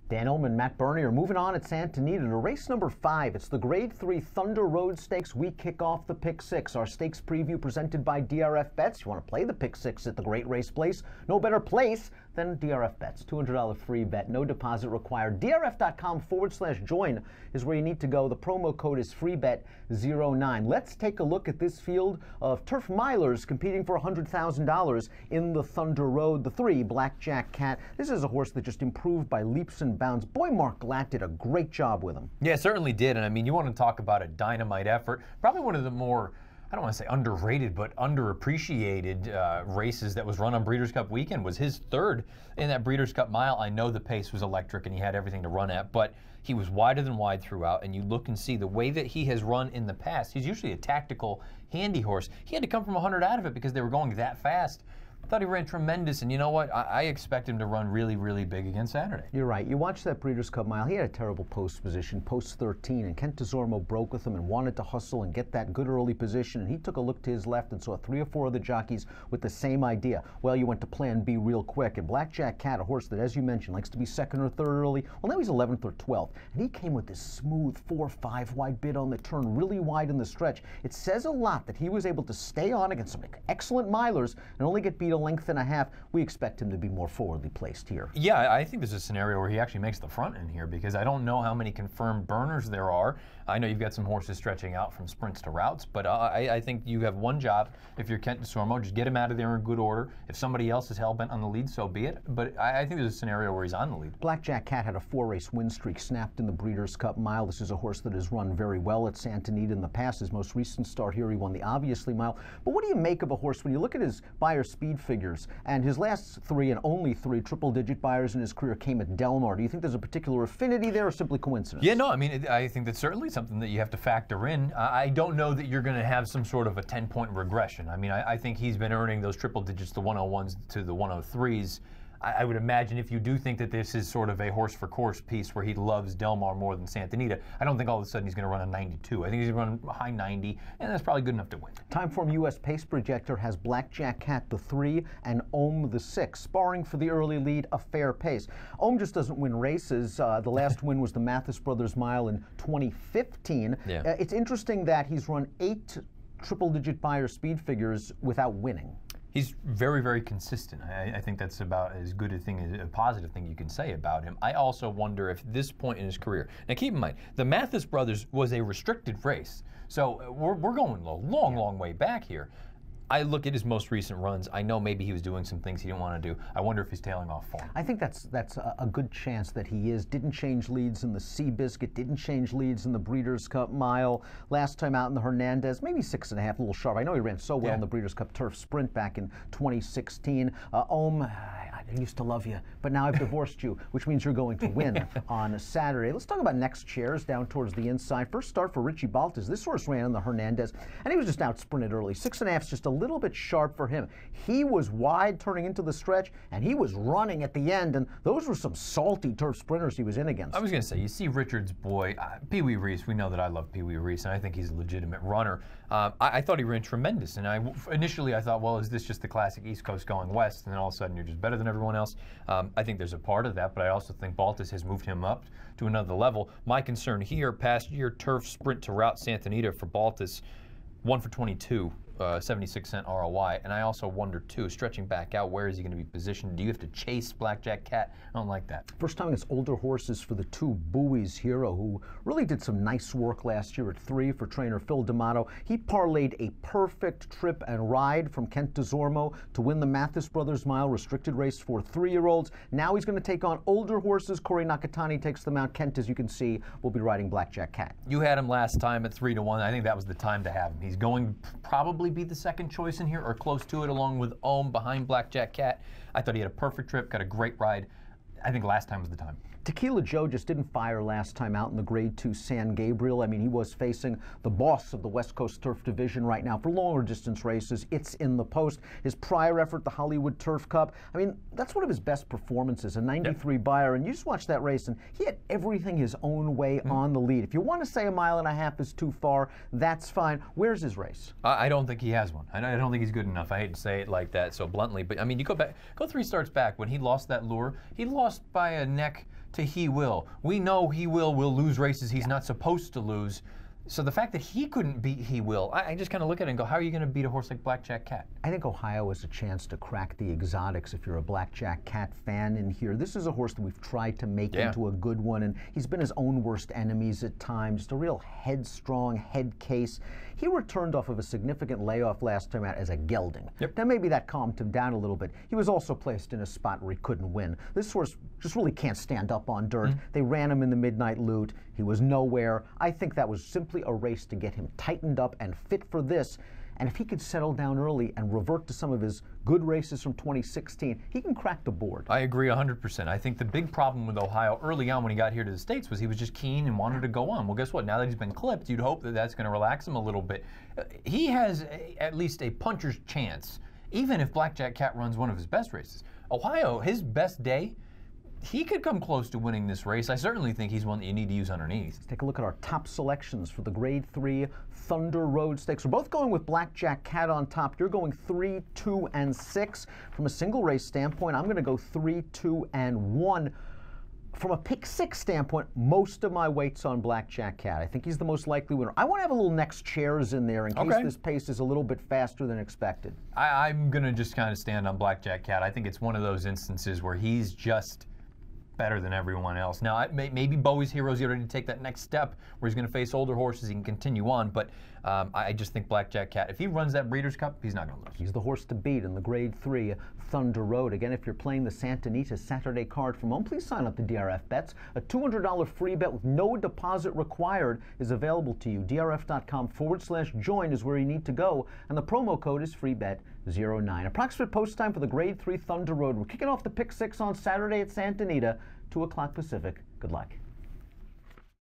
Dan Illman, Matt Birney are moving on at Santa Anita to race number 5. It's the Grade 3 Thunder Road Stakes. We kick off the Pick 6. Our stakes preview presented by DRF Bets. You want to play the Pick 6 at the Great Race Place? No better place than DRF Bets. $200 free bet, no deposit required. DRF.com/join is where you need to go. The promo code is FreeBet09. Let's take a look at this field of turf milers competing for $100,000 in the Thunder Road. The 3, Blackjack Cat. This is a horse that just improved by leaps and bounds. Boy, Mark Glatt did a great job with him. Yeah, certainly did. And I mean, you want to talk about a dynamite effort. Probably one of the more, I don't want to say underrated, but underappreciated races that was run on Breeders' Cup weekend was his 3rd in that Breeders' Cup mile. I know the pace was electric and he had everything to run at, but he was wider than wide throughout, and you look and see the way that he has run in the past. He's usually a tactical, handy horse. He had to come from 100 out of it because they were going that fast. I thought he ran tremendous, and you know what? I expect him to run really, really big again Saturday. You're right. You watch that Breeders' Cup mile. He had a terrible post position, post 13, and Kent DeZormo broke with him and wanted to hustle and get that good early position, and he took a look to his left and saw 3 or 4 of the jockeys with the same idea. Well, you went to plan B real quick, and Blackjack Cat, a horse that, as you mentioned, likes to be 2nd or 3rd early. Well, now he's 11th or 12th, and he came with this smooth 4-5 wide bid on the turn, really wide in the stretch. It says a lot that he was able to stay on against some excellent milers and only get beat a length and a half. We expect him to be more forwardly placed here. Yeah, I think there's a scenario where he actually makes the front in here because I don't know how many confirmed burners there are. I know you've got some horses stretching out from sprints to routes, but I think you have one job. If you're Kent DeZormo, just get him out of there in good order. If somebody else is hell-bent on the lead, so be it. But I think there's a scenario where he's on the lead. Blackjack Cat had a 4-race win streak snapped in the Breeders' Cup mile. This is a horse that has run very well at Santa Anita in the past. His most recent start here, he won the Obviously mile. But what do you make of a horse when you look at his Beyer speed figures? And his last 3 and only 3 triple-digit Beyers in his career came at Del Mar. Do you think there's a particular affinity there or simply coincidence? Yeah, no, I mean, I think that's certainly something that you have to factor in. I don't know that you're going to have some sort of a 10-point regression. I mean, I think he's been earning those triple digits, the 101s to the 103s. I would imagine if you do think that this is sort of a horse-for-course piece where he loves Del Mar more than Santa Anita, I don't think all of a sudden he's going to run a 92. I think he's going to run a high 90, and that's probably good enough to win. Timeform U.S. Pace Projector has Blackjack Cat the 3 and Ohm the 6, sparring for the early lead, a fair pace. Ohm just doesn't win races. The last win was the Mathis Brothers Mile in 2015. Yeah. It's interesting that he's run 8 triple-digit Beyer speed figures without winning. He's very, very consistent. I think that's about as good a positive thing you can say about him. I also wonder if this point in his career, now keep in mind, the Mathis Brothers was a restricted race, so we're going a long way back here. I look at his most recent runs. I know maybe he was doing some things he didn't want to do. I wonder if he's tailing off form. I think that's a good chance that he is. Didn't change leads in the Seabiscuit, didn't change leads in the Breeders' Cup mile. Last time out in the Hernandez, maybe 6.5, a little sharp. I know he ran so well in the Breeders' Cup Turf Sprint back in 2016. Ohm, I used to love you, but now I've divorced you, which means you're going to win on Saturday. Let's talk about next chairs down towards the inside. First start for Richie Baltas. This horse ran in the Hernandez, and he was just out sprinted early. 6.5 is just a little bit sharp for him. He was wide turning into the stretch, and he was running at the end, and those were some salty turf sprinters he was in against. I was going to say, you see Richard's boy, Pee Wee Reese. We know that I love Pee Wee Reese, and I think he's a legitimate runner. I thought he ran tremendous, and initially I thought, well, is this just the classic East Coast going west, and then all of a sudden you're just better than everyone else? I think there's a part of that, but I also think Baltas has moved him up to another level. My concern here, past year turf sprint to route Santa Anita for Baltas, 1 for 22. 76-cent ROI, and I also wonder too, stretching back out, where is he going to be positioned? Do you have to chase Blackjack Cat? I don't like that. First time against older horses for the 2 Buoys Hero, who really did some nice work last year at 3 for trainer Phil D'Amato. He parlayed a perfect trip and ride from Kent DeZormo to win the Mathis Brothers Mile restricted race for 3-year-olds. Now he's going to take on older horses. Corey Nakatani takes them out. Kent, as you can see, will be riding Blackjack Cat. You had him last time at 3-1. I think that was the time to have him. He's going to probably be the second choice in here, or close to it, along with Ohm behind Blackjack Cat. I thought he had a perfect trip, got a great ride. I think last time was the time. Tequila Joe just didn't fire last time out in the Grade 2 San Gabriel. I mean, he was facing the boss of the West Coast Turf Division right now for longer distance races. It's in the post. His prior effort, the Hollywood Turf Cup, I mean, that's one of his best performances, a 93 Beyer. And you just watch that race, and he had everything his own way on the lead. If you want to say 1.5 miles is too far, that's fine. Where's his race? I don't think he has one. I don't think he's good enough. I hate to say it like that so bluntly, but I mean, you go 3 starts back when he lost that lure. He lost by a neck to he will. We know he will lose races he's not supposed to lose. So the fact that he couldn't beat he will, I just kind of look at it and go, how are you going to beat a horse like Blackjack Cat? I think Ohio has a chance to crack the exotics if you're a Blackjack Cat fan in here. This is a horse that we've tried to make into a good one, and he's been his own worst enemies at times. Just a real headstrong head case. He returned off of a significant layoff last time out as a gelding. Now maybe that calmed him down a little bit. He was also placed in a spot where he couldn't win. This horse just really can't stand up on dirt. They ran him in the Midnight Loot. He was nowhere. I think that was simply a race to get him tightened up and fit for this. And if he could settle down early and revert to some of his good races from 2016, he can crack the board. I agree 100%. I think the big problem with Ohio early on when he got here to the States was he was just keen and wanted to go on. Well, guess what? Now that he's been clipped, you'd hope that that's going to relax him a little bit. He has at least a puncher's chance, even if Blackjack Cat runs one of his best races. Ohio, his best day, he could come close to winning this race. I certainly think he's one that you need to use underneath. Let's take a look at our top selections for the Grade 3 Thunder Road Stakes. We're both going with Blackjack Cat on top. You're going 3, 2, and 6. From a single race standpoint, I'm going to go 3, 2, and 1. From a pick 6 standpoint, most of my weight's on Blackjack Cat. I think he's the most likely winner. I want to have a little next chairs in there in case this pace is a little bit faster than expected. I'm going to just kind of stand on Blackjack Cat. I think it's one of those instances where he's just better than everyone else. Now, maybe Bowie's Heroes, he's ready to take that next step where he's going to face older horses, he can continue on, but I just think Blackjack Cat, if he runs that Breeders' Cup, he's not going to lose. He's the horse to beat in the Grade 3 Thunder Road. Again, if you're playing the Santa Anita Saturday card from home, please sign up to DRF Bets. A $200 free bet with no deposit required is available to you. DRF.com/join is where you need to go, and the promo code is FreeBet09. Approximate post time for the Grade 3 Thunder Road. We're kicking off the pick 6 on Saturday at Santa Anita, 2 o'clock Pacific. Good luck.